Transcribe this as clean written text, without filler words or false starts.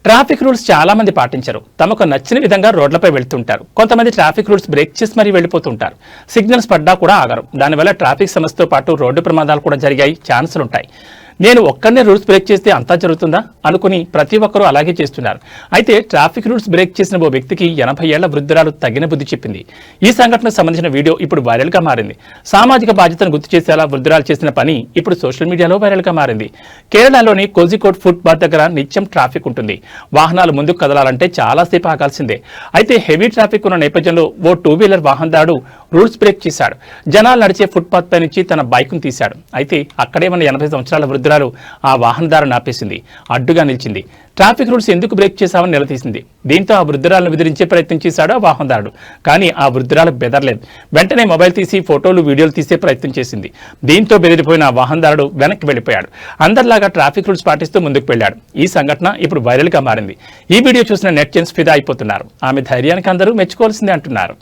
Traffic rules చాలా మంది పాటించరు. తమకు నచ్చిన విధంగా రోడ్లపై వెళ్తుంటారు. కొంతమంది ట్రాఫిక్ రూల్స్ బ్రేక్ చేసి మరీ వెళ్ళిపోతుంటారు. సిగ్నల్స్ పడ్డా కూడా ఆగరు. దానివల్ల ట్రాఫిక్ సమస్యతో పాటు రోడ్డు ప్రమాదాలు కూడా జరిగాయి ఛాన్సులుంటాయి. నేను ఒక్కనే రూల్స్ బ్రేక్ చేస్తే అంతా జరుగుతుందా అనుకుని ప్రతి ఒక్కరూ అలాగే చేస్తున్నారు. అయితే ట్రాఫిక్ రూల్స్ బ్రేక్ చేసిన ఓ వ్యక్తికి 80 ఏళ్ల వృద్ధురాలు తగిన బుద్ధి చెప్పింది. ఈ సంఘటనకు సంబంధించిన వీడియో ఇప్పుడు వైరల్గా మారింది. సామాజిక బాధ్యతను గుర్తు చేసేలా వృద్ధురాలు చేసిన పని ఇప్పుడు సోషల్ మీడియాలో వైరల్గా మారింది. కేరళలోని కోజికోడ్ ఫుట్ బాత్ దగ్గర నిత్యం ట్రాఫిక్ ఉంటుంది. వాహనాలు ముందుకు కదలాలంటే చాలాసేపు ఆగాల్సిందే. అయితే హెవీ ట్రాఫిక్ ఉన్న నేపథ్యంలో ఓ 2-వీలర్ వాహనదారుడు రూల్స్ బ్రేక్ చేశాడు. జనాలు నడిచే ఫుట్పాత్ పై నుంచి తన బైక్ను తీశాడు. అయితే అక్కడే ఉన్న 80 సంవత్సరాల వృద్ధురాలు ఆ వాహనదారుని ఆపేసింది. అడ్డుగా నిలిచింది. ట్రాఫిక్ రూల్స్ ఎందుకు బ్రేక్ చేశామని నిలదీసింది. దీంతో ఆ వృద్ధురాలను బెదిరించే ప్రయత్నం చేశాడు ఆ వాహనదారుడు. కానీ ఆ వృద్ధురాలు బెదరలేదు. వెంటనే మొబైల్ తీసి ఫోటోలు వీడియోలు తీసే ప్రయత్నం చేసింది. దీంతో బెదిరిపోయిన ఆ వాహనదారుడు వెనక్కి వెళ్ళిపోయాడు. అందరిలాగా ట్రాఫిక్ రూల్స్ పాటిస్తూ ముందుకు వెళ్ళాడు. ఈ సంఘటన ఇప్పుడు వైరల్గా మారింది. ఈ వీడియో చూసిన నెటిజన్స్ ఫిదా అయిపోతున్నారు. ఆమె ధైర్యానికి అందరూ మెచ్చుకోవాల్సిందే అంటున్నారు.